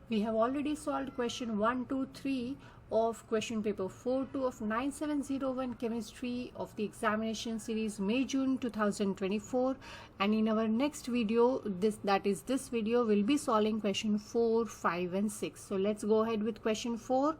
We have already solved question 1, 2, 3 of question paper 42 of 9701 chemistry of the examination series May-June 2024, and in our next video, this video, will be solving question 4, 5 and 6. So let's go ahead with question 4.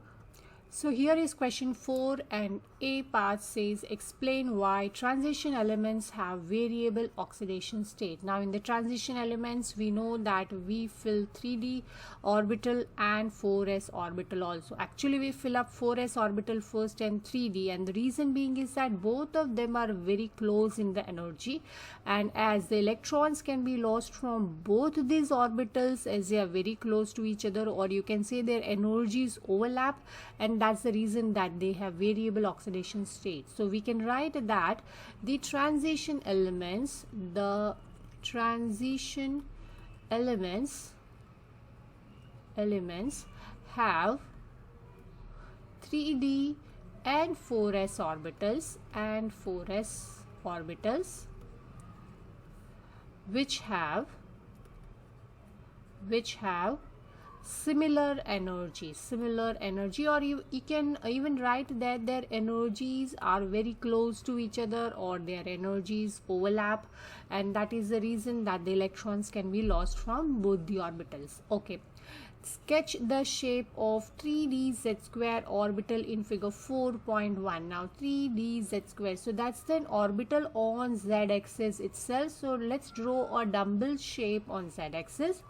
So here is question 4, and A part says explain why transition elements have variable oxidation state. Now in the transition elements we know that we fill 3d orbital and 4s orbital also. Actually we fill up 4s orbital first and 3d, and the reason being is that both of them are very close in the energy, and as the electrons can be lost from both these orbitals as they are very close to each other, or you can say their energies overlap, and that's the reason that they have variable oxidation state. So we can write that the transition elements have 3d and 4s orbitals which have similar energy, or you can even write that their energies are very close to each other, or their energies overlap, and that is the reason that the electrons can be lost from both the orbitals. Okay, sketch the shape of 3d z square orbital in figure 4.1. Now 3d z square, so that's the orbital on z axis itself. So let's draw a dumbbell shape on z axis.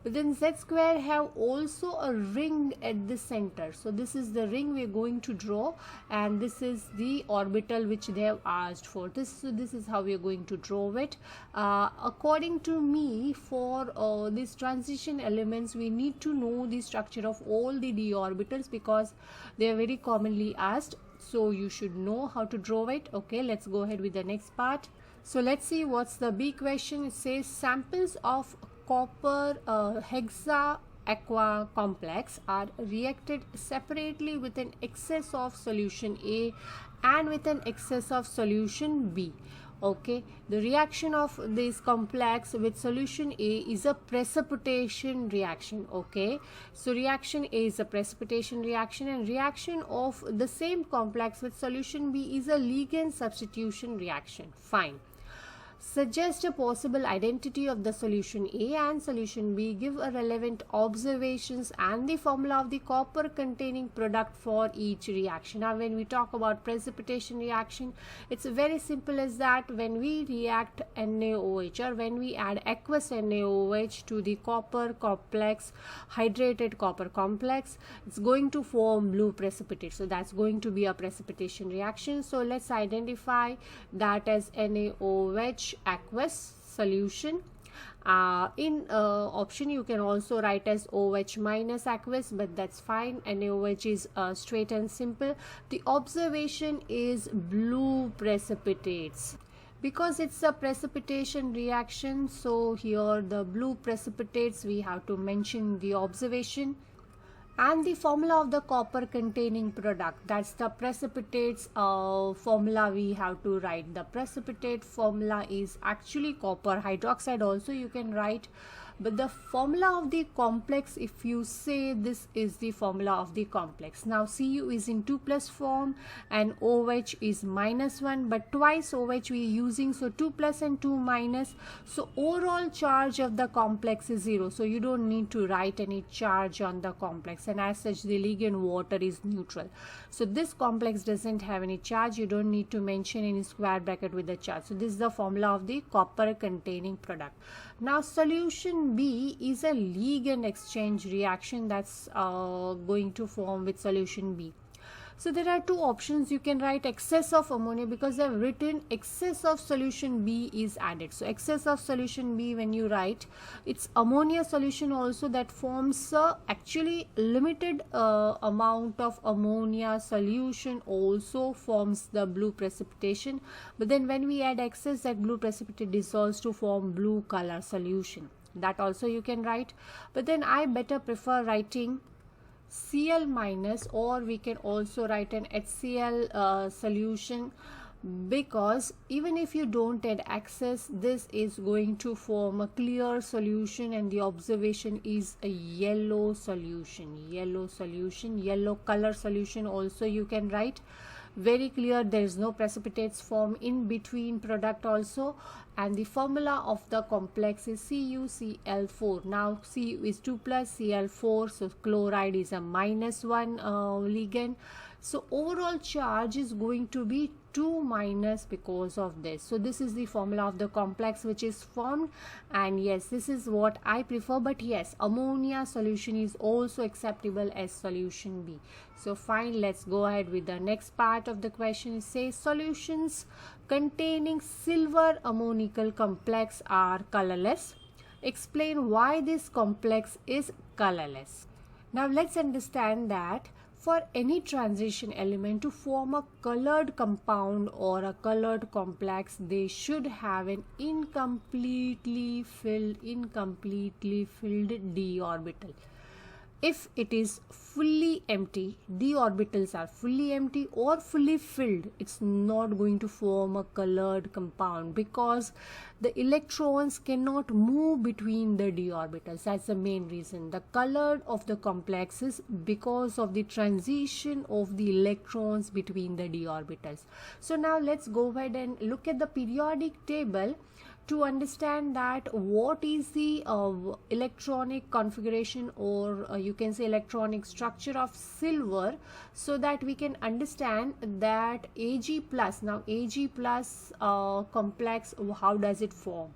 But then z square have also a ring at the center. So this is the ring we are going to draw, and this is the orbital which they have asked for. This is how we are going to draw it. According to me, for these transition elements, we need to know the structure of all the d orbitals because they are very commonly asked. So you should know how to draw it. Okay, let's go ahead with the next part. So let's see what's the B question. It says samples of copper hexa aqua complex are reacted separately with an excess of solution A and with an excess of solution B. Okay, the reaction of this complex with solution A is a precipitation reaction. Okay, so reaction A is a precipitation reaction, and reaction of the same complex with solution B is a ligand substitution reaction. Fine. Suggest a possible identity of the solution A and solution B. Give a relevant observations and the formula of the copper containing product for each reaction. Now when we talk about precipitation reaction, it's very simple as that. When we react NaOH, or when we add aqueous NaOH to the copper complex, hydrated copper complex, it's going to form blue precipitate. So that's going to be a precipitation reaction. So let's identify that as NaOH aqueous solution. In option you can also write as OH minus aqueous, but that's fine. NaOH is straight and simple. The observation is blue precipitates because it's a precipitation reaction. So here the blue precipitates, we have to mention the observation. And the formula of the copper containing product, that's the precipitates formula we have to write. The precipitate formula is actually copper hydroxide also you can write, but the formula of the complex, if you say this is the formula of the complex. Now Cu is in 2 plus form and OH is -1, but twice OH we are using, so 2 plus and 2 minus, so overall charge of the complex is 0. So you don't need to write any charge on the complex, and as such the ligand water is neutral. So this complex doesn't have any charge. You don't need to mention any square bracket with the charge. So this is the formula of the copper containing product. Now solution B is a ligand exchange reaction that's going to form with solution B. So there are two options. You can write excess of ammonia because they have written excess of solution B is added. So excess of solution B, when you write, it's ammonia solution also that forms actually limited amount of ammonia solution also forms the blue precipitation. But then when we add excess, that blue precipitate dissolves to form blue color solution. That also you can write. But then I better prefer writing Cl minus, or we can also write an HCl solution because even if you don't add access, this is going to form a clear solution, and the observation is a yellow solution. Yellow color solution also you can write. Very clear, there is no precipitates form in between product also. And the formula of the complex is CuCl4. Now Cu is 2 plus Cl4, so chloride is a -1 ligand. So overall charge is going to be 2 minus because of this. So this is the formula of the complex which is formed, and yes, this is what I prefer, but yes, ammonia solution is also acceptable as solution B. So fine, let's go ahead with the next part of the question. It says solutions containing silver ammonical complex are colorless. Explain why this complex is colorless. Now let's understand that for any transition element to form a colored compound or a colored complex, they should have an incompletely filled d orbital. If it is fully empty, d orbitals are fully empty or fully filled, it's not going to form a colored compound because the electrons cannot move between the d orbitals. That's the main reason. The color of the complex is because of the transition of the electrons between the d orbitals. So now let's go ahead and look at the periodic table to understand that what is the electronic configuration, or you can say electronic structure of silver, so that we can understand that Ag plus. Now Ag plus complex, how does it form?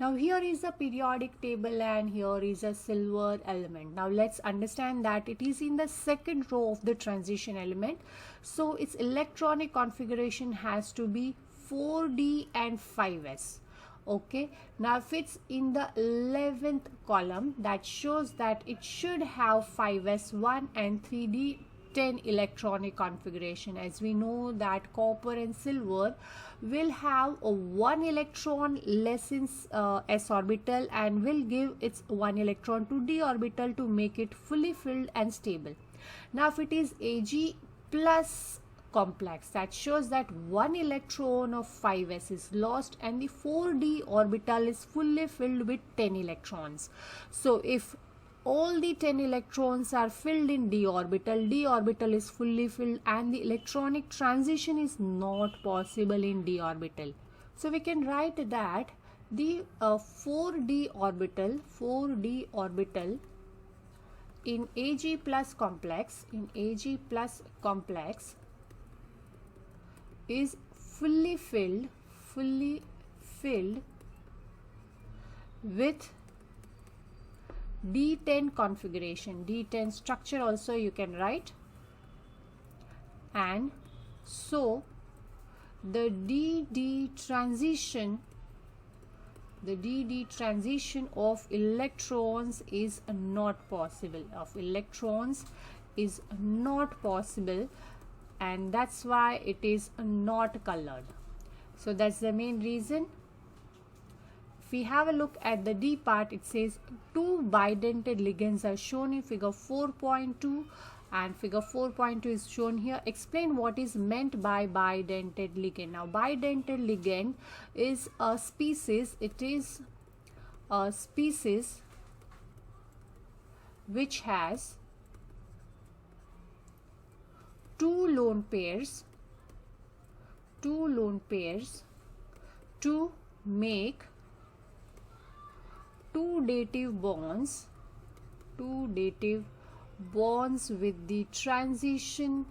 Now here is the periodic table and here is a silver element. Now let's understand that it is in the second row of the transition element, so its electronic configuration has to be 4d and 5s. Okay, now if it's in the 11th column, that shows that it should have 5s1 and 3d 10 electronic configuration. As we know that copper and silver will have a 1 electron less in s orbital and will give its 1 electron to d orbital to make it fully filled and stable. Now if it is Ag plus complex, that shows that 1 electron of 5s is lost and the 4d orbital is fully filled with 10 electrons. So if all the 10 electrons are filled in d orbital is fully filled and the electronic transition is not possible in d orbital. So we can write that the 4d orbital in Ag plus complex is fully filled with D10 configuration, D10 structure also you can write, and so the DD transition of electrons is not possible, and that's why it is not colored. So that's the main reason. If we have a look at the D part, it says two bidentate ligands are shown in figure 4.2 and figure 4.2 is shown here. Explain what is meant by bidentate ligand. Now bidentate ligand is a species, it is a species which has two lone pairs to make two dative bonds with the transition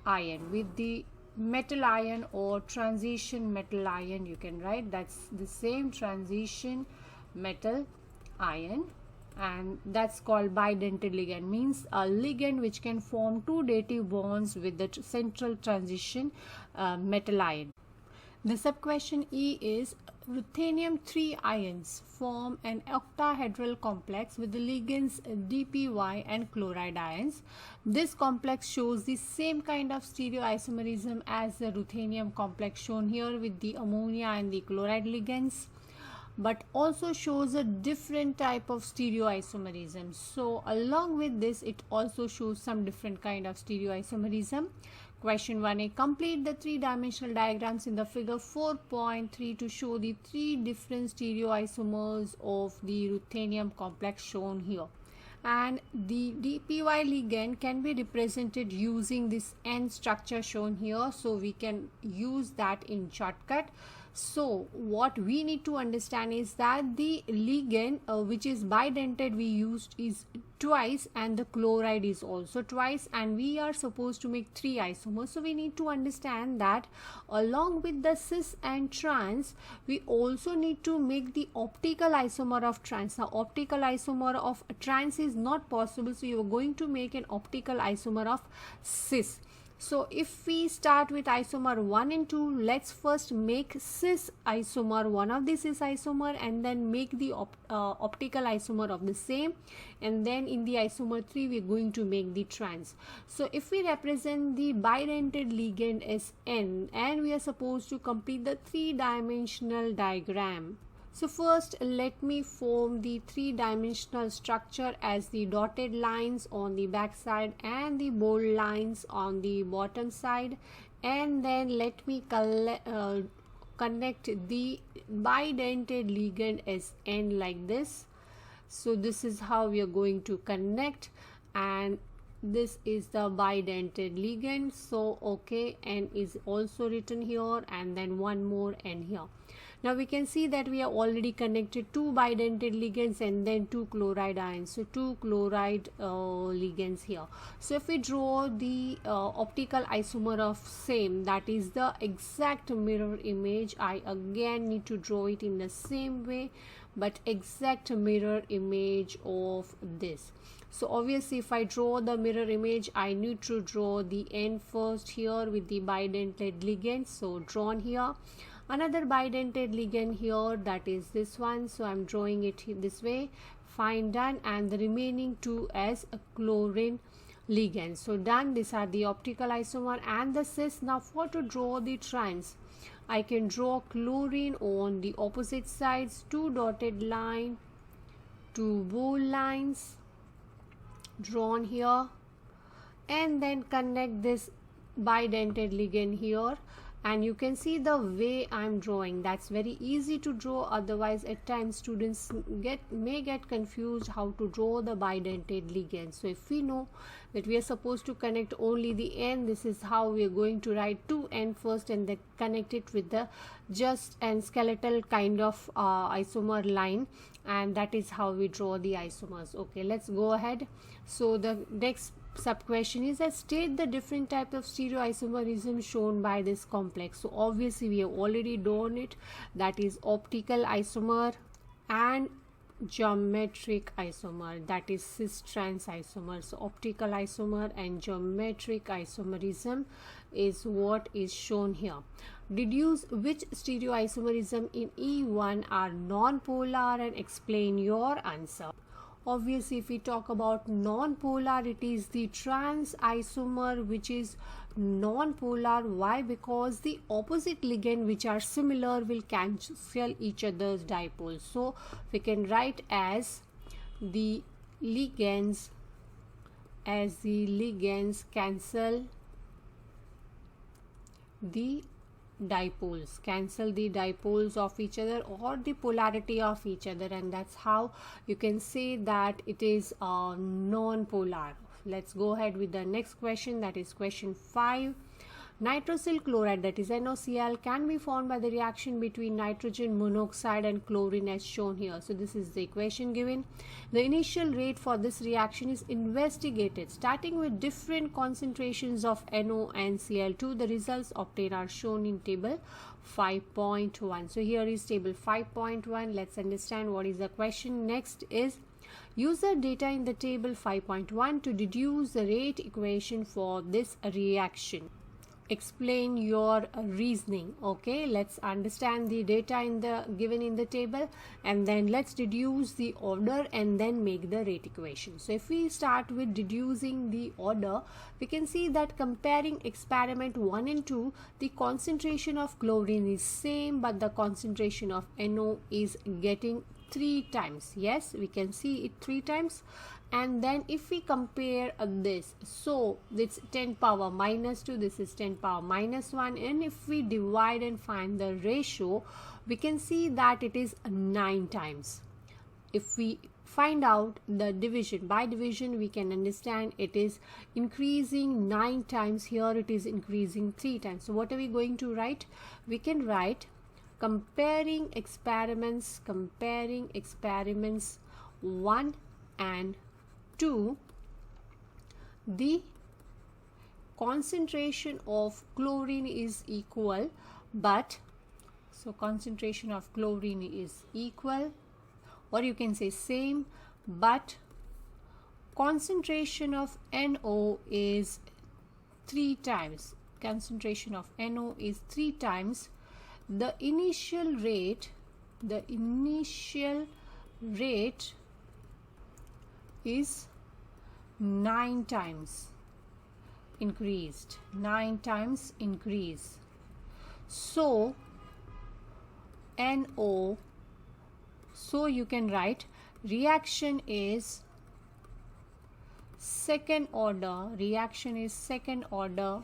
ion, with the metal ion or transition metal ion, you can write. That's the same transition metal ion, and that's called bidentate ligand. Means a ligand which can form two dative bonds with the central transition metal ion. The sub-question E is ruthenium 3 ions form an octahedral complex with the ligands DPY and chloride ions. This complex shows the same kind of stereoisomerism as the ruthenium complex shown here with the ammonia and the chloride ligands, but also shows a different type of stereoisomerism. So along with this, it also shows some different kind of stereoisomerism. Question 1a. Complete the three-dimensional diagrams in the figure 4.3 to show the three different stereoisomers of the ruthenium complex shown here. And the DPY ligand can be represented using this N structure shown here. So we can use that in shortcut. So what we need to understand is that the ligand which is bidentate we used is twice, and the chloride is also twice, and we are supposed to make three isomers. So we need to understand that along with the cis and trans, we also need to make the optical isomer of trans. Now optical isomer of trans is not possible, so you are going to make an optical isomer of cis. So if we start with isomer 1 and 2, let's first make cis isomer, one of the cis isomer, and then make the optical isomer of the same, and then in the isomer 3 we are going to make the trans. So if we represent the bidentate ligand as N, and we are supposed to complete the three-dimensional diagram. So first let me form the three-dimensional structure as the dotted lines on the back side and the bold lines on the bottom side, and then let me connect the bidentate ligand as N like this. So this is how we are going to connect, and this is the bidentate ligand. So okay, N is also written here, and then one more N here. Now we can see that we have already connected two bidentate ligands and then two chloride ions. So two chloride ligands here. So if we draw the optical isomer of same, that is the exact mirror image, I again need to draw it in the same way, but exact mirror image of this. So obviously if I draw the mirror image, I need to draw the N first here with the bidentate ligand. So drawn here. Another bidentate ligand here, that is this one. So I'm drawing it this way. Fine, done. And the remaining two as a chlorine ligand. So done. These are the optical isomer and the cis. Now for to draw the trans, I can draw chlorine on the opposite sides, two dotted line, two bold lines drawn here, and then connect this bidentate ligand here. And you can see the way I'm drawing, that's very easy to draw. Otherwise at times students may get confused how to draw the bidentate ligand. So if we know that we are supposed to connect only the N, this is how we are going to write 2N first and then connect it with the just and skeletal kind of isomer line, and that is how we draw the isomers. Okay, let's go ahead. So the next sub question is that state the different type of stereoisomerism shown by this complex. So obviously we have already done it, that is optical isomer and geometric isomer, that is cis trans isomer. So optical isomer and geometric isomerism is what is shown here. Deduce which stereoisomerism in E1 are non-polar and explain your answer. Obviously if we talk about non-polar, it is the trans isomer which is non-polar. Why? Because the opposite ligand which are similar will cancel each other's dipoles. So we can write as the ligands cancel the dipoles of each other or the polarity of each other, and that's how you can say that it is non-polar. Let's go ahead with the next question, that is question 5. Nitrosyl chloride, that is NaCl, can be formed by the reaction between nitrogen monoxide and chlorine as shown here. So this is the equation given. The initial rate for this reaction is investigated starting with different concentrations of NO and Cl2. The results obtained are shown in table 5.1. So here is table 5.1. Let's understand what is the question. Next is use the data in the table 5.1 to deduce the rate equation for this reaction. Explain your reasoning. Okay, let's understand the data given in the table, and then let's deduce the order and then make the rate equation. So if we start with deducing the order, we can see that comparing experiment 1 and 2, the concentration of chlorine is same, but the concentration of NO is getting 3 times. Yes, we can see it 3 times. And then if we compare this, so it's 10 power minus 2, this is 10 power minus 1, and if we divide and find the ratio, we can see that it is 9 times. If we find out the division, by division we can understand it is increasing 9 times. Here it is increasing 3 times. So what are we going to write? We can write comparing experiments 1 and 2, the concentration of chlorine is equal, but so concentration of chlorine is equal, or you can say same, but concentration of NO is 3 times. Concentration of NO is 3 times. The initial rate is 9 times increased. 9 times increase. So NO, so you can write reaction is second order. Reaction is second order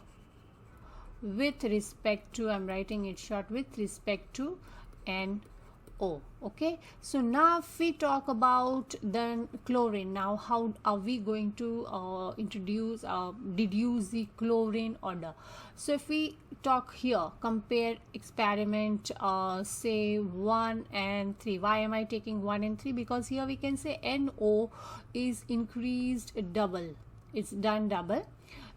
with respect to, I'm writing it short, with respect to NO. Okay, so now if we talk about the chlorine, now how are we going to deduce the chlorine order? So if we talk here, compare experiment say 1 and 3. Why am I taking 1 and 3? Because here we can say NO is increased double, it's done double.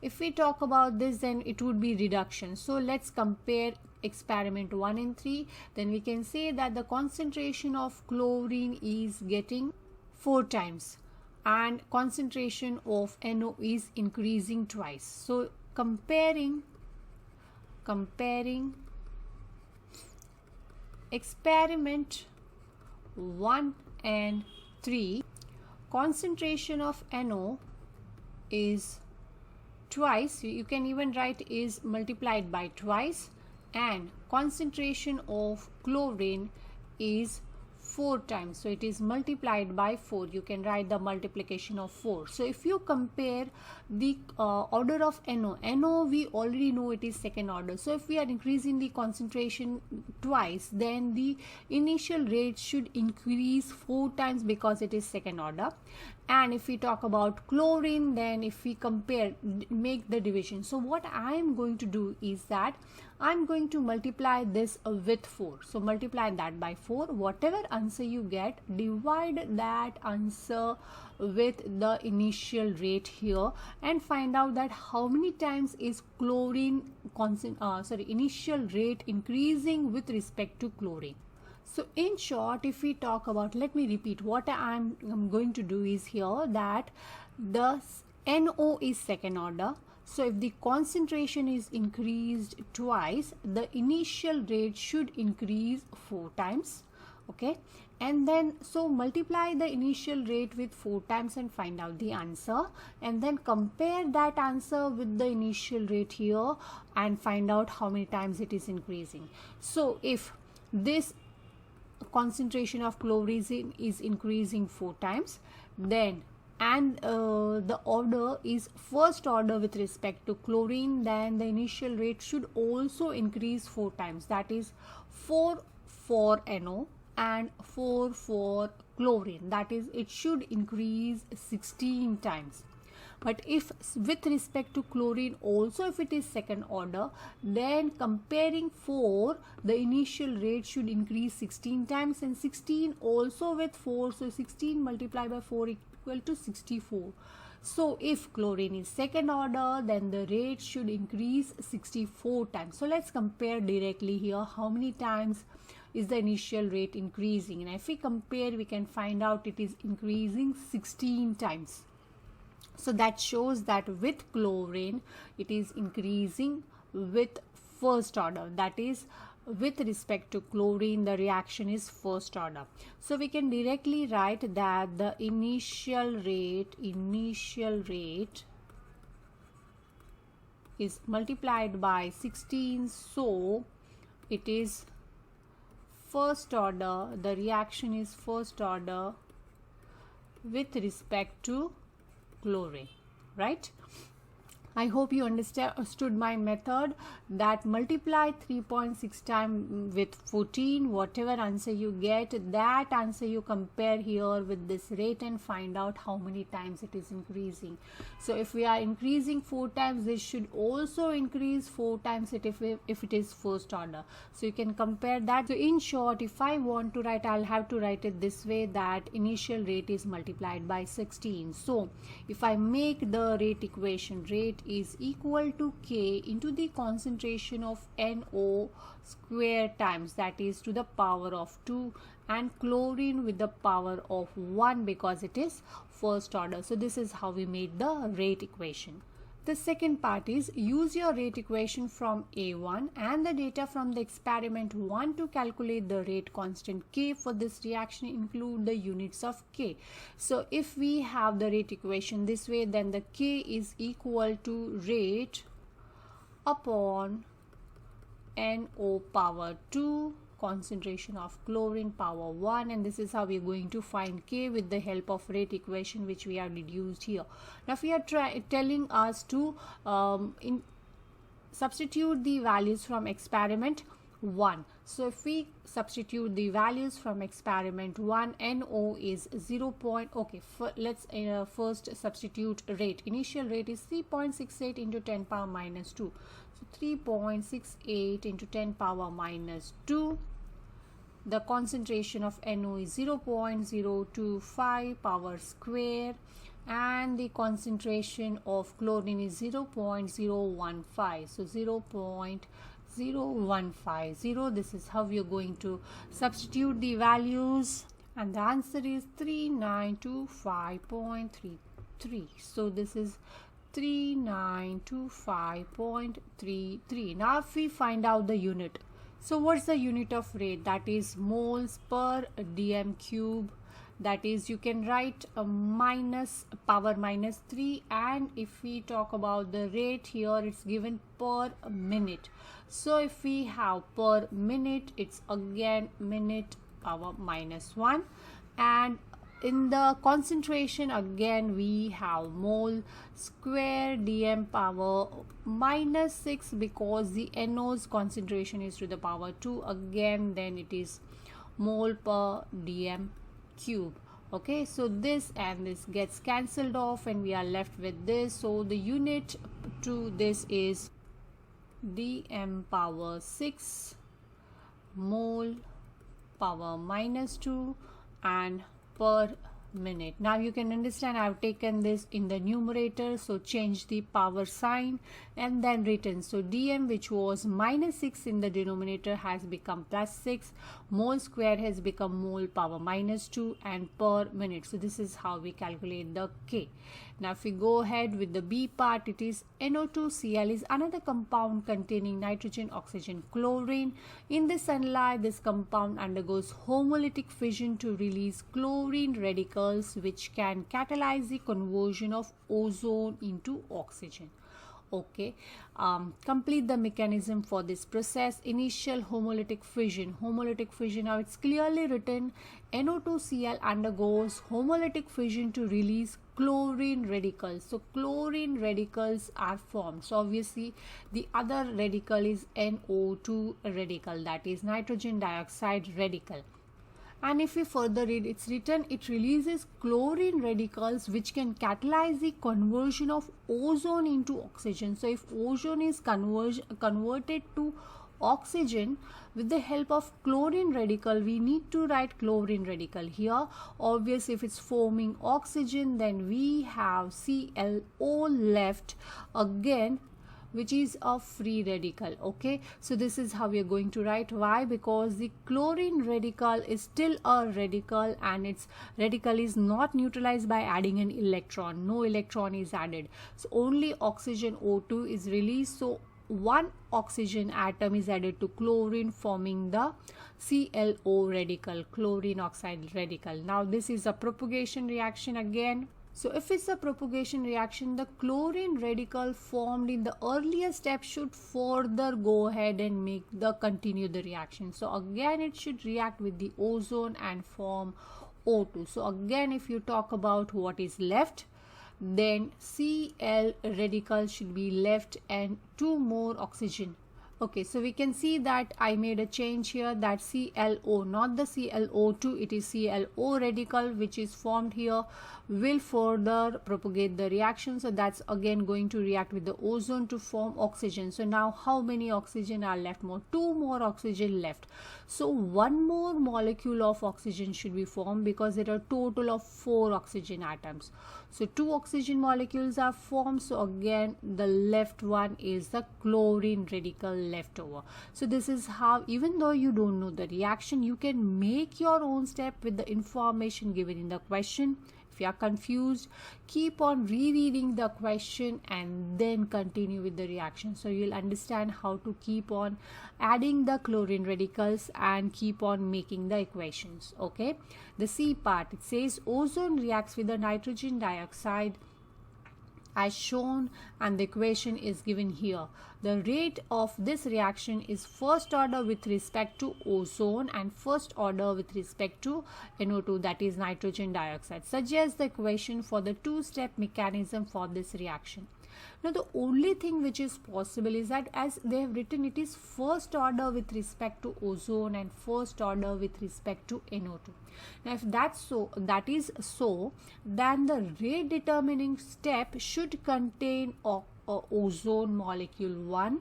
If we talk about this, then it would be reduction. So let's compare experiment 1 and 3. Then we can say that the concentration of chlorine is getting 4 times and concentration of NO is increasing twice. So comparing experiment 1 and 3, concentration of NO is twice, you can even write is multiplied by twice, and concentration of chlorine is 4 times, so it is multiplied by 4. You can write the multiplication of 4. So if you compare the order of NO we already know it is second order. So if we are increasing the concentration twice, then the initial rate should increase 4 times because it is second order. And if we talk about chlorine, then if we compare, make the division. So what I am going to do is that I'm going to multiply this with 4. So multiply that by 4. Whatever answer you get, divide that answer with the initial rate here and find out that how many times is chlorine initial rate increasing with respect to chlorine. So in short, if we talk about, let me repeat what I'm going to do is here that the NO is second order. So if the concentration is increased twice, the initial rate should increase 4 times. Okay, and then so multiply the initial rate with 4 times and find out the answer, and then compare that answer with the initial rate here and find out how many times it is increasing. So if this concentration of chlorine is increasing 4 times, then and the order is first order with respect to chlorine, then the initial rate should also increase 4 times, that is 4 for NO and 4 for chlorine, that is it should increase 16 times. But if with respect to chlorine also if it is second order, then comparing 4, the initial rate should increase 16 times, and 16 also with 4, so 16 multiplied by 4 equal to 64. So if chlorine is second order, then the rate should increase 64 times. So let's compare directly here how many times is the initial rate increasing, and if we compare we can find out it is increasing 16 times. So that shows that with chlorine it is increasing with first order, that is with respect to chlorine the reaction is first order. So we can directly write that the initial rate is multiplied by 16, so it is first order, the reaction is first order with respect to chlorine, right? I hope you understood my method, that multiply 3.6 times with 14, whatever answer you get, that answer you compare here with this rate and find out how many times it is increasing. So if we are increasing 4 times, this should also increase 4 times it if it is first order. So you can compare that. So in short, if I want to write, I'll have to write it this way, that initial rate is multiplied by 16. So if I make the rate equation, rate is equal to K into the concentration of NO square times, that is to the power of 2, and chlorine with the power of 1 because it is first order. So this is how we made the rate equation. The second part is use your rate equation from A1 and the data from the experiment 1 to calculate the rate constant K. For this reaction, include the units of K. So if we have the rate equation this way, then the K is equal to rate upon NO power 2, concentration of chlorine power 1, and this is how we are going to find K with the help of rate equation which we have deduced here. Now if we are telling us to substitute the values from experiment 1. So if we substitute the values from experiment 1, NO is 0. Let's first substitute rate. Initial rate is 3.68 into 10 power minus 2. So 3.68 into 10 power minus 2. The concentration of NO is 0.025 power square, and the concentration of chlorine is 0.015. So 0.0150. This is how we are going to substitute the values, and the answer is 3925.33. So this is 3925.33. Now if we find out the unit, so what's the unit of rate? That is moles per dm cube. That is, you can write a minus power minus 3, and if we talk about the rate here, it's given per minute. So if we have per minute, it's again minute power minus 1, and in the concentration again we have mole square dm power minus 6 because the NO's concentration is to the power 2, again then it is mole per dm cube. Okay, so this and this gets cancelled off and we are left with this. So the unit to this is dm power 6 mole power minus 2 and per minute. Now you can understand I have taken this in the numerator, so change the power sign and then written. So dm, which was minus 6 in the denominator, has become plus 6, mole square has become mole power minus 2, and per minute. So this is how we calculate the K. Now if we go ahead with the B part, it is NO2Cl is another compound containing nitrogen, oxygen, chlorine. In the sunlight, this compound undergoes homolytic fission to release chlorine radicals, which can catalyze the conversion of ozone into oxygen. Okay, complete the mechanism for this process. Initial homolytic fission. Now it's clearly written NO2Cl undergoes homolytic fission to release chlorine radicals. So chlorine radicals are formed. So obviously the other radical is NO2 radical, that is nitrogen dioxide radical. And if we further read, it's written it releases chlorine radicals which can catalyze the conversion of ozone into oxygen. So if ozone is converted to oxygen with the help of chlorine radical, we need to write chlorine radical here. Obviously if it's forming oxygen, then we have ClO left again, which is a free radical. Okay, so this is how we are going to write. Why? Because the chlorine radical is still a radical and its radical is not neutralized by adding an electron. No electron is added, so only oxygen O2 is released. So one oxygen atom is added to chlorine, forming the ClO radical, chlorine oxide radical. Now this is a propagation reaction again. So if it's a propagation reaction, the chlorine radical formed in the earlier step should further go ahead and continue the reaction. So again it should react with the ozone and form O2. So again, if you talk about what is left, then Cl radical should be left and 2 more oxygen. Okay, so we can see that I made a change here, that ClO, not the ClO2, it is ClO radical which is formed here, will further propagate the reaction. So that's again going to react with the ozone to form oxygen. So now how many oxygen are left? More 2 more oxygen left. So 1 more molecule of oxygen should be formed because there are a total of 4 oxygen atoms. So 2 oxygen molecules are formed. So again the left one is the chlorine radical left over. So this is how, even though you don't know the reaction, you can make your own step with the information given in the question. If you are confused, keep on rereading the question and then continue with the reaction. So you'll understand how to keep on adding the chlorine radicals and keep on making the equations. Okay, the C part, it says ozone reacts with the nitrogen dioxide as shown, and the equation is given here. The rate of this reaction is first order with respect to ozone and first order with respect to NO2, that is nitrogen dioxide. Suggest the equation for the two-step mechanism for this reaction. Now the only thing which is possible is that, as they have written, it is first order with respect to ozone and first order with respect to NO2. Now if that is so, then the rate determining step should contain a ozone molecule 1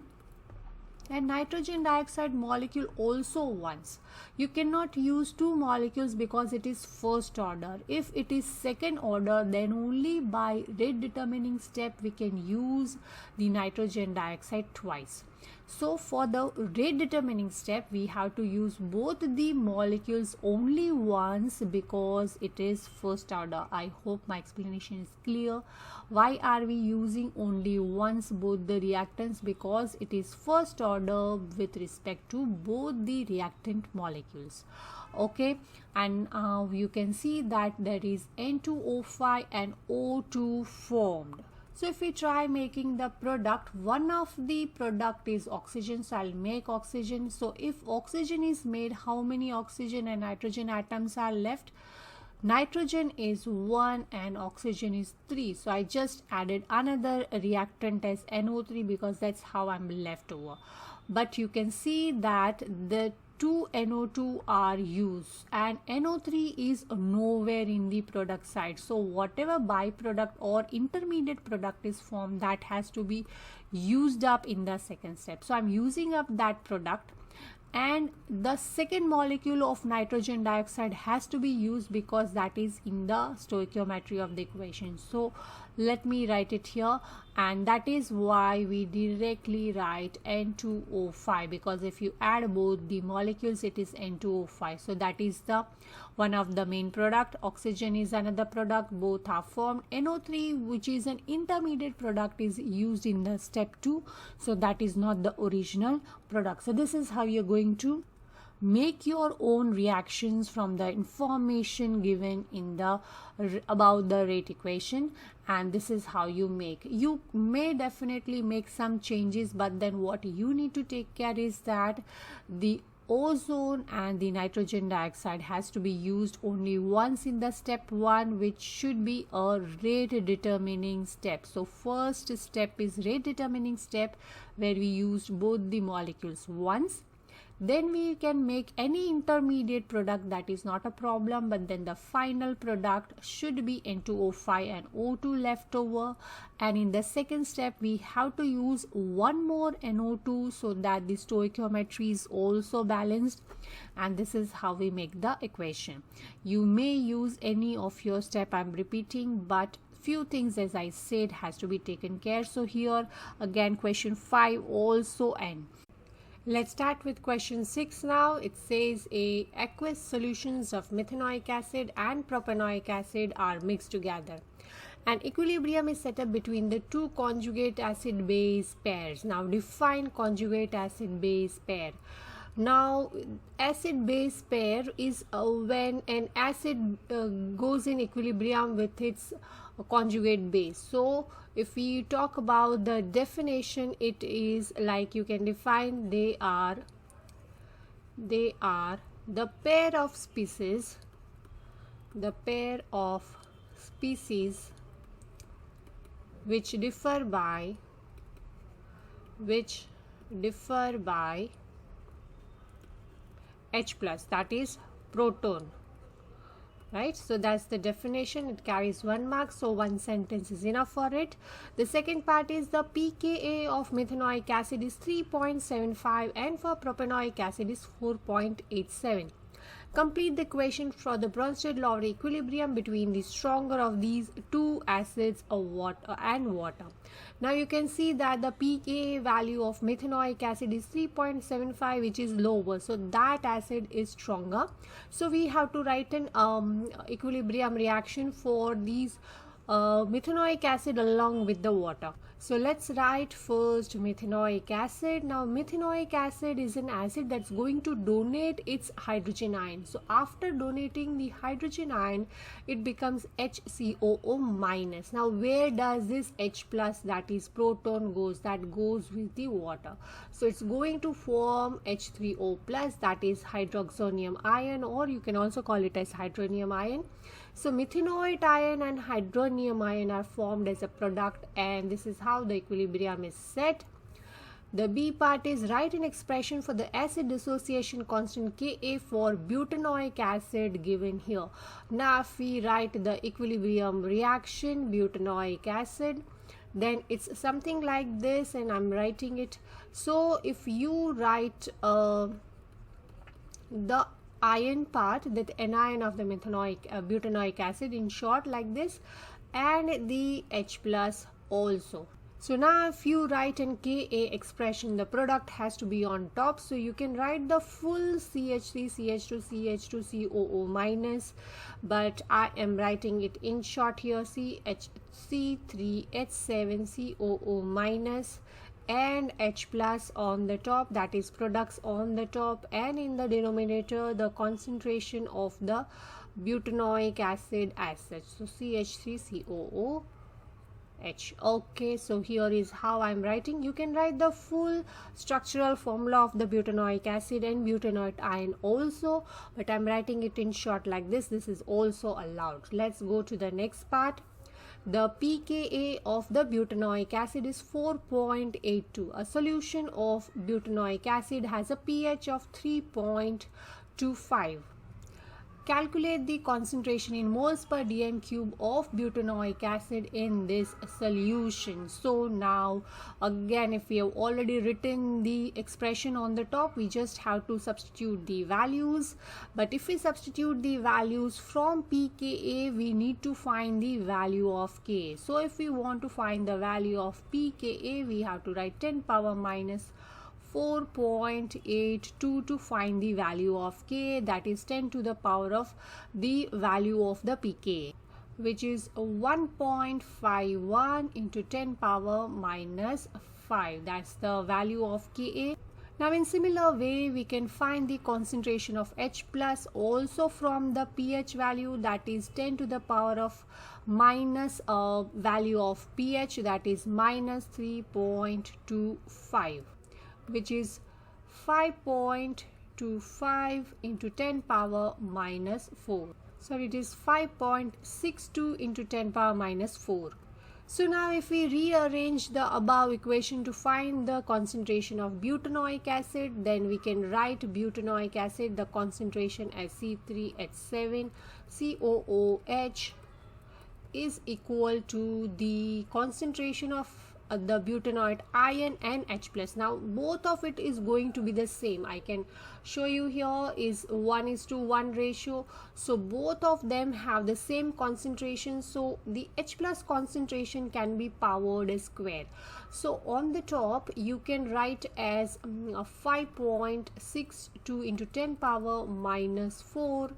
and nitrogen dioxide molecule also once. You cannot use 2 molecules because it is first order. If it is second order, then only by rate determining step we can use the nitrogen dioxide twice. So for the rate determining step, we have to use both the molecules only once because it is first order. I hope my explanation is clear. Why are we using only once both the reactants? Because it is first order with respect to both the reactant molecules. Okay, and you can see that there is N2O5 and O2 formed. So if we try making the product, one of the product is oxygen, so I'll make oxygen. So if oxygen is made, how many oxygen and nitrogen atoms are left? Nitrogen is 1 and oxygen is 3. So I just added another reactant as NO3 because that's how I'm left over. But you can see that the 2 NO2 are used and NO3 is nowhere in the product side. So whatever byproduct or intermediate product is formed, that has to be used up in the second step. So I'm using up that product, and the second molecule of nitrogen dioxide has to be used because that is in the stoichiometry of the equation. So let me write it here, and that is why we directly write N2O5, because if you add both the molecules it is N2O5. So that is the one of the main product. Oxygen is another product, both are formed. NO3, which is an intermediate product, is used in the step 2, so that is not the original product. So this is how you're going to make your own reactions from the information given in the about the rate equation, and this is how you make. You may definitely make some changes, but then what you need to take care is that the ozone and the nitrogen dioxide has to be used only once in the step 1, which should be a rate determining step. So first step is rate determining step, where we used both the molecules once. Then we can make any intermediate product, that is not a problem, but then the final product should be N2O5 and O2 left over. And in the second step we have to use one more NO2 so that the stoichiometry is also balanced, and this is how we make the equation. You may use any of your step, I'm repeating, but few things, as I said, has to be taken care. So here again question 5 also end. Let's start with question 6 now. It says aqueous solutions of methanoic acid and propanoic acid are mixed together. An equilibrium is set up between the two conjugate acid base pairs. Now define conjugate acid base pair. Now acid base pair is when an acid goes in equilibrium with its conjugate base. So if we talk about the definition, it is like you can define they are the pair of species which differ by H plus, that is proton, right? So that's the definition. It carries 1 mark, so one sentence is enough for it. The second part is the pKa of methanoic acid is 3.75 and for propanoic acid is 4.87. Complete the equation for the Bronsted law of equilibrium between the stronger of these two acids of water. Now you can see that the pKa value of methanoic acid is 3.75, which is lower, so that acid is stronger. So we have to write an equilibrium reaction for these methanoic acid along with the water. So let's write first methanoic acid. Now methanoic acid is an acid that's going to donate its hydrogen ion. So after donating the hydrogen ion, it becomes HCOO minus. Now where does this H plus, that is proton, goes? That goes with the water. So it's going to form H3O plus, that is hydroxonium ion, or you can also call it as hydronium ion. So methanoate ion and hydronium ion are formed as a product, and this is how the equilibrium is set. The B part is write an expression for the acid dissociation constant Ka for butanoic acid given here. Now if we write the equilibrium reaction butanoic acid, then it's something like this, and I'm writing it. So if you write the ion part, that anion of the butanoic acid in short like this, and the H plus also. So now if you write an Ka expression, the product has to be on top, so you can write the full CH3 CH2 CH2 COO minus, but I am writing it in short here, CH3H7 COO minus and H plus on the top, that is products on the top, and in the denominator the concentration of the butanoic acid as such, so CH3COOH. Okay, so here is how I'm writing. You can write the full structural formula of the butanoic acid and butanoate ion also, but I'm writing it in short like this. This is also allowed. Let's go to the next part. The pKa of the butanoic acid is 4.82. A solution of butanoic acid has a pH of 3.25. Calculate the concentration in moles per dm cube of butanoic acid in this solution. So now again, if we have already written the expression on the top, we just have to substitute the values. But if we substitute the values from pKa, we need to find the value of Ka. So if we want to find the value of pKa, we have to write 10 power minus 4.82 to find the value of K, that is 10 to the power of the value of the pK, which is 1.51 into 10 power minus 5. That's the value of Ka. Now in similar way, we can find the concentration of H plus also from the pH value, that is 10 to the power of minus value of pH, that is minus 3.25. which is 5.25 into 10 power minus 4. So it is 5.62 into 10 power minus 4. So now if we rearrange the above equation to find the concentration of butanoic acid, then we can write butanoic acid, the concentration as C3H7 COOH is equal to the concentration of the butanoate ion and H plus. Now both of it is going to be the same. I can show you here is 1:1 ratio, so both of them have the same concentration, so the H plus concentration can be powered square. So on the top you can write as 5.62 into 10 power minus 4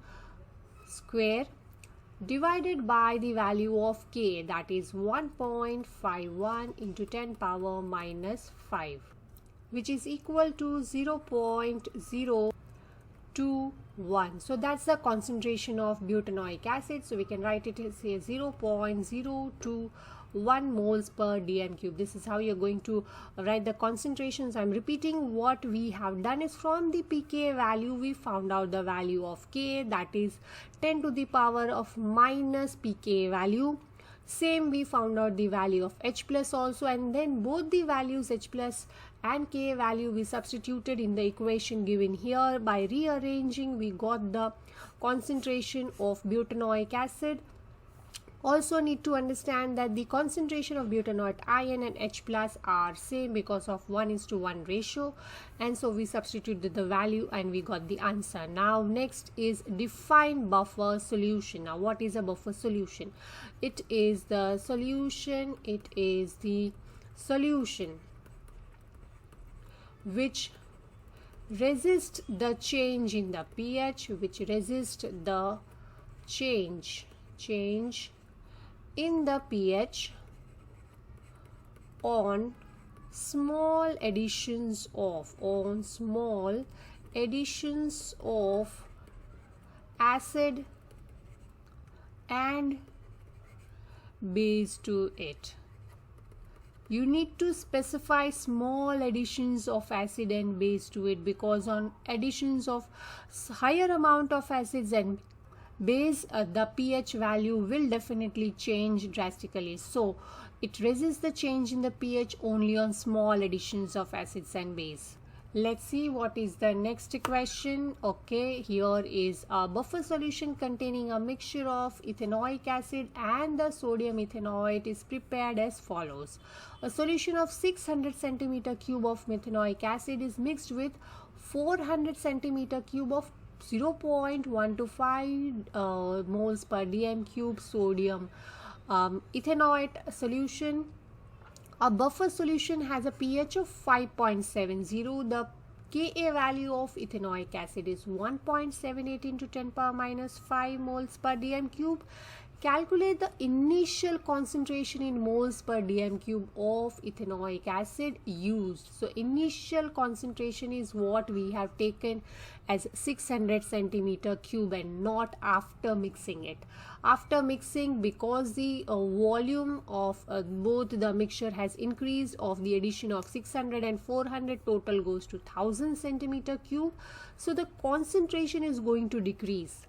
square divided by the value of K, that is 1.51 into 10 power minus 5, which is equal to 0.0 1. So that's the concentration of butanoic acid. So we can write it as 0.021 moles per dm cube. This is how you're going to write the concentrations. I'm repeating what we have done is from the pK value we found out the value of K, that is 10 to the power of minus pK value. Same, we found out the value of H plus also, and then both the values H plus and K value we substituted in the equation given here. By rearranging, we got the concentration of butanoic acid. Also need to understand that the concentration of butanoate ion and H plus are same because of 1:1 ratio, and so we substituted the value and we got the answer. Now next is define buffer solution. Now what is a buffer solution? It is the solution which resist the change in the pH, which resist the change in the pH on small additions of acid and base to it. You need to specify small additions of acid and base to it, because on additions of higher amount of acids and base, the pH value will definitely change drastically. So it resists the change in the pH only on small additions of acids and base. Let's see what is the next question. Okay, here is a buffer solution containing a mixture of ethanoic acid and the sodium ethanoate is prepared as follows. A solution of 600 centimeter cube of methanoic acid is mixed with 400 centimeter cube of 0.125 moles per dm cube sodium ethanoate solution. A buffer solution has a pH of 5.70. The Ka value of ethanoic acid is 1.78 into 10 power minus 5 moles per dm cube. Calculate the initial concentration in moles per dm cube of ethanoic acid used. So initial concentration is what we have taken as 600 centimeter cube and not after mixing it. After mixing, because the volume of both the mixture has increased, of the addition of 600 and 400, total goes to 1000 centimeter cube. So the concentration is going to decrease,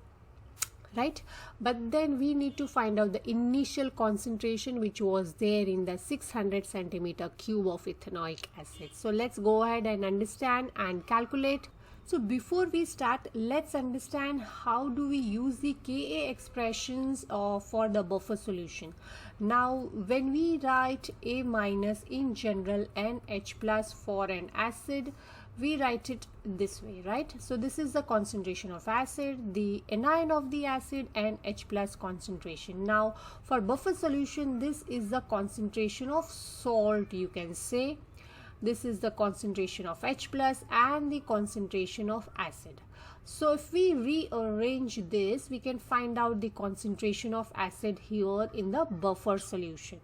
right? But then we need to find out the initial concentration which was there in the 600 centimeter cube of ethanoic acid. So let's go ahead and understand and calculate. So before we start, let's understand how do we use the Ka expressions for the buffer solution. Now when we write A minus in general and H plus for an acid, we write it this way, right? So this is the concentration of acid, the anion of the acid, and H plus concentration. Now for buffer solution, this is the concentration of salt, you can say. This is the concentration of H plus and the concentration of acid. So if we rearrange this, we can find out the concentration of acid here in the buffer solution,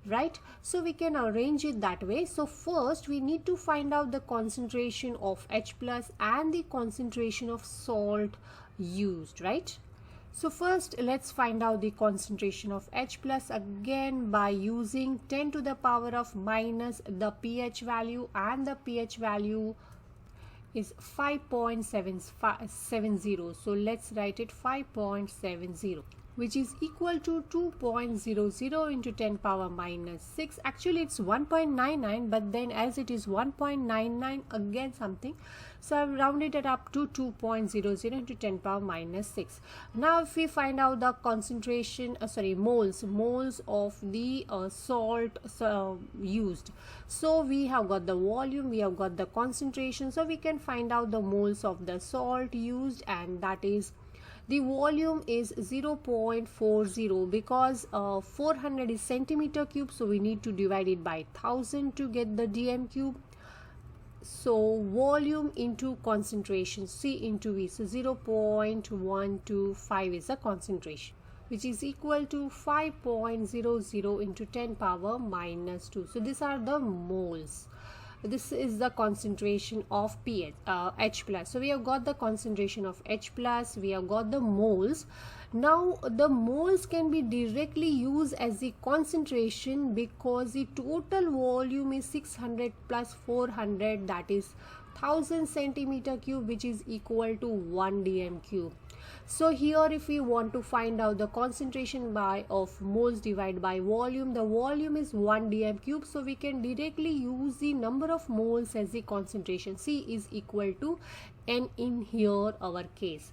right? So we can arrange it that way. So first we need to find out the concentration of H plus and the concentration of salt used, right? So first let's find out the concentration of H plus again by using 10 to the power of minus the pH value, and the pH value is 5.70. So let's write it 5.70, which is equal to 2.00 into 10 power minus 6. Actually it's 1.99, but then as it is 1.99 again something, so I've rounded it up to 2.00 into 10 power minus 6. Now if we find out the concentration, moles of the salt used, so we have got the volume, we have got the concentration, so we can find out the moles of the salt used, and that is the volume is 0.40, because 400 is centimeter cube, so we need to divide it by 1000 to get the dm cube. So volume into concentration, C into V, so 0.125 is the concentration, which is equal to 5.00 into 10 power minus 2. So these are the moles. this is the concentration of H plus. So we have got the concentration of H plus, we have got the moles. Now the moles can be directly used as the concentration because the total volume is 600 plus 400, that is 1000 centimeter cube, which is equal to 1 dm cube. So here if we want to find out the concentration of moles divided by volume, the volume is 1 dm cube, so we can directly use the number of moles as the concentration. C is equal to N in here our case.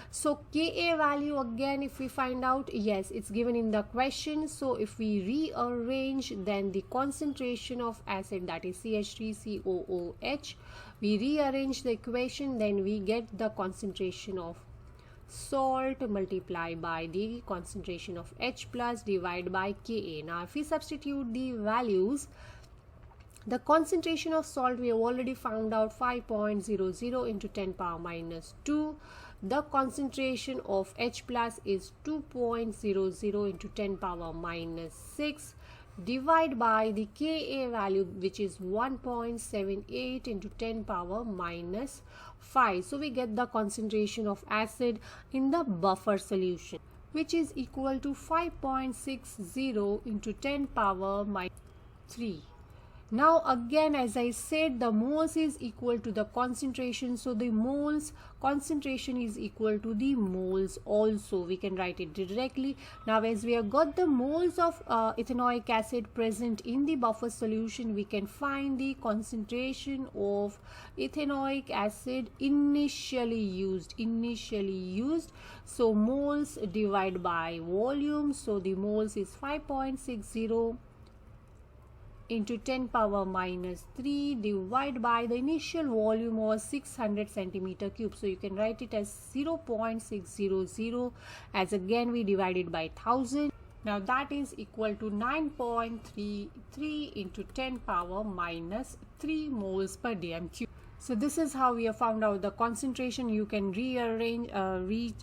So Ka value again if we find out, yes, it's given in the question. So if we rearrange, then the concentration of acid, that is CH3COOH, we rearrange the equation, then we get the concentration of salt multiplied by the concentration of H plus divided by Ka. Now if we substitute the values, the concentration of salt we have already found out, 5.00 into 10 power minus 2. The concentration of H plus is 2.00 into 10 power minus 6 divided by the Ka value, which is 1.78 into 10 power minus 5. So we get the concentration of acid in the buffer solution, which is equal to 5.60 into 10 power minus 3. Now again, as I said, the moles is equal to the concentration, so the moles concentration is equal to the moles also. We can write it directly. Now as we have got the moles of ethanoic acid present in the buffer solution, we can find the concentration of ethanoic acid initially used. So moles divided by volume, so the moles is 5.60 into 10 power minus 3 divided by the initial volume was 600 centimeter cube. So you can write it as 0.600, as again we divided by 1000. Now that is equal to 9.33 into 10 power minus 3 moles per dm cube. So this is how we have found out the concentration. You can rearrange,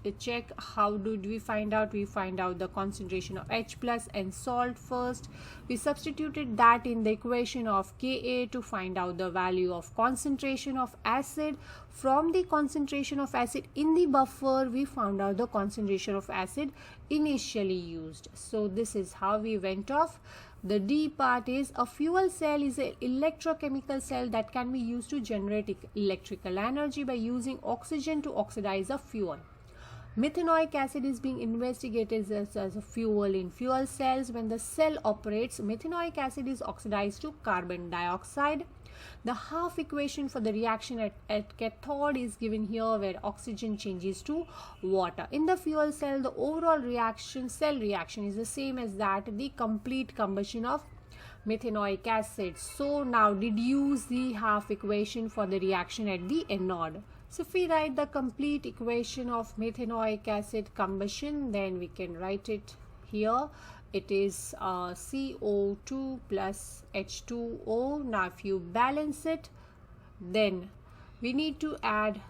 recheck how did we find out. We find out the concentration of H plus and salt first. We substituted that in the equation of Ka to find out the value of concentration of acid. From the concentration of acid in the buffer, we found out the concentration of acid initially used. So this is how we went off. The D part is a fuel cell is an electrochemical cell that can be used to generate electrical energy by using oxygen to oxidize a fuel. Methanoic acid is being investigated as a fuel in fuel cells. When the cell operates, methanoic acid is oxidized to carbon dioxide. The half equation for the reaction at cathode is given here, where oxygen changes to water. In the fuel cell, the overall cell reaction is the same as that, the complete combustion of methanoic acid. So now deduce the half equation for the reaction at the anode. So if we write the complete equation of methanoic acid combustion, then we can write it here. It is CO2 plus H2O. Now if you balance it, then we need to add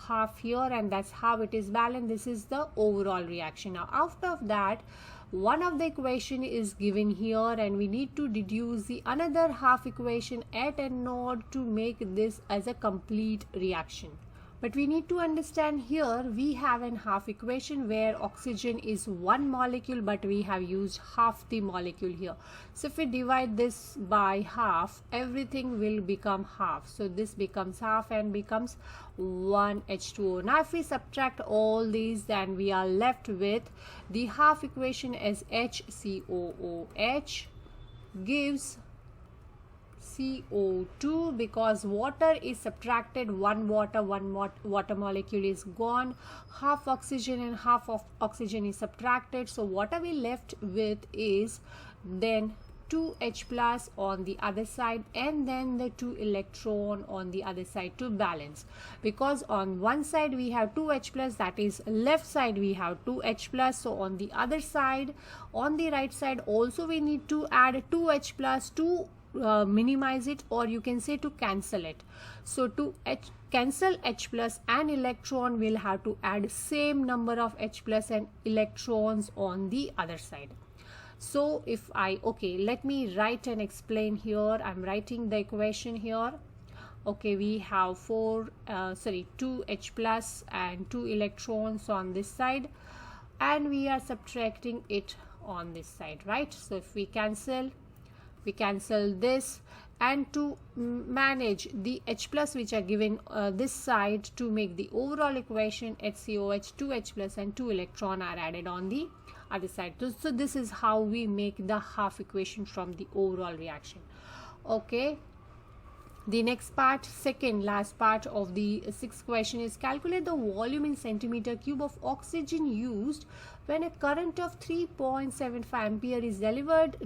half here, and that's how it is balanced. This is the overall reaction. Now after that, one of the equation is given here, and we need to deduce the another half equation at anode to make this as a complete reaction. But we need to understand here we have an half equation where oxygen is one molecule, but we have used half the molecule here. So if we divide this by half, everything will become half. So this becomes half and becomes 1 H2O. Now if we subtract all these, then we are left with the half equation as HCOOH gives CO2, because water is subtracted, one water molecule is gone, half oxygen and half of oxygen is subtracted. So what are we left with is then 2H plus on the other side, and then the 2 electron on the other side to balance, because on one side we have 2H plus, that is left side we have 2H plus. So on the other side, on the right side also we need to add 2H plus to minimize it, or you can say to cancel it. So to cancel H plus and electron, we'll have to add same number of H plus and electrons on the other side. So if okay, let me write and explain here. I'm writing the equation here. Okay, we have 2 H plus and 2 electrons on this side, and we are subtracting it on this side, right? So if we cancel this, and to manage the H plus which are given this side, to make the overall equation, HCOH, 2 H plus and 2 electron are added on the other side. So this is how we make the half equation from the overall reaction. Okay, the next part, second last part of the sixth question, is calculate the volume in centimeter cube of oxygen used when a current of 3.75 ampere is delivered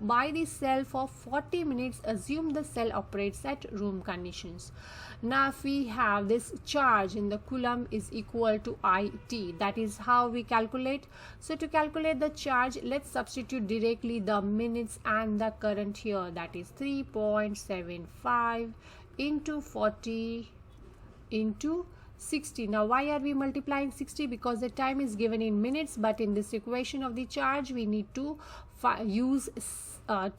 by the cell for 40 minutes. Assume the cell operates at room conditions. Now if we have this charge in the coulomb is equal to IT, that is how we calculate. So to calculate the charge, let's substitute directly the minutes and the current here, that is 3.75 into 40 into 60. Now why are we multiplying 60? Because the time is given in minutes, but in this equation of the charge we need to use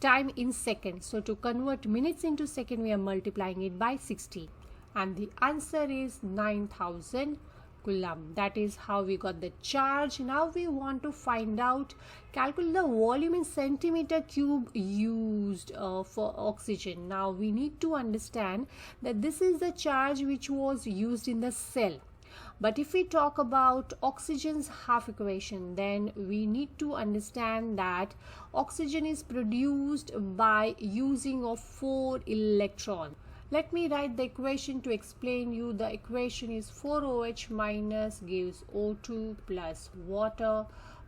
time in seconds. So to convert minutes into second, we are multiplying it by 60, and the answer is 9000 coulomb. That is how we got the charge. Now we want to find out, calculate the volume in centimeter cube used for oxygen. Now we need to understand that this is the charge which was used in the cell. But if we talk about oxygen's half equation, then we need to understand that oxygen is produced by using of 4 electrons. Let me write the equation to explain you. The equation is 4OH minus gives O2 plus water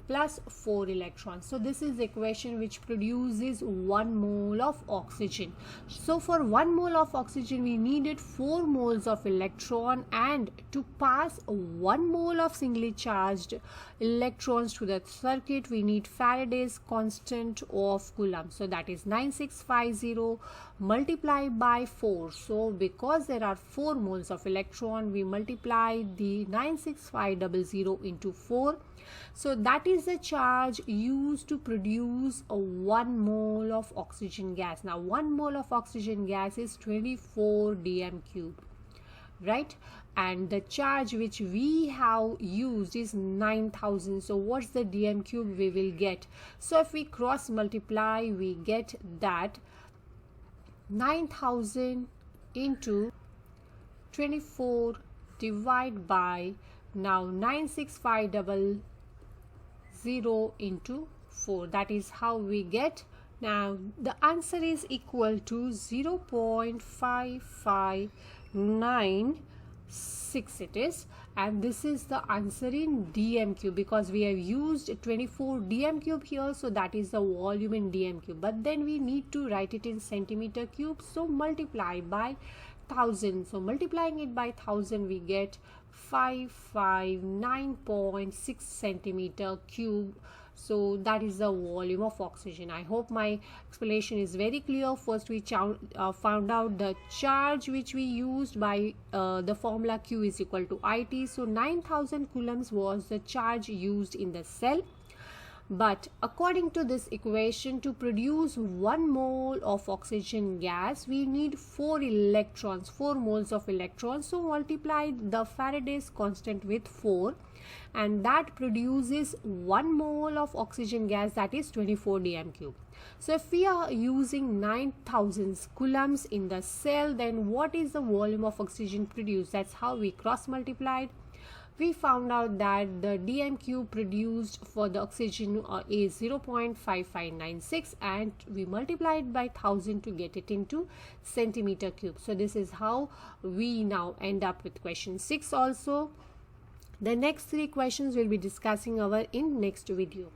plus 4 electrons. So this is the equation which produces 1 mole of oxygen. So for 1 mole of oxygen we needed 4 moles of electron, and to pass 1 mole of singly charged electrons to the circuit we need Faraday's constant of Coulomb. So that is 9650 multiplied by 4. So because there are 4 moles of electron, we multiply the 96500 into 4. So that is the charge used to produce a 1 mole of oxygen gas. Now 1 mole of oxygen gas is 24 dm cube, right? And the charge which we have used is 9000. So what's the dm cube we will get? So if we cross multiply, we get that 9000 into 24 divided by now 96500 into 4. That is how we get. Now the answer is equal to 0.5596 it is, and this is the answer in dm cube, because we have used 24 dm cube here, so that is the volume in dm cube. But then we need to write it in centimeter cube, so multiply by 1000. So multiplying it by 1000 we get 559.6 centimeter cube. So that is the volume of oxygen. I hope my explanation is very clear. First we found out the charge which we used by the formula Q is equal to IT. So 9000 coulombs was the charge used in the cell. But according to this equation, to produce 1 mole of oxygen gas, we need 4 electrons, 4 moles of electrons. So multiply the Faraday's constant with 4, and that produces 1 mole of oxygen gas, that is 24 dm cube. So if we are using 9000 coulombs in the cell, then what is the volume of oxygen produced? That's how we cross multiplied. We found out that the dm cube produced for the oxygen is 0.5596, and we multiplied by 1000 to get it into centimeter cube. So this is how we now end up with question 6 also. The next 3 questions we'll be discussing in next video.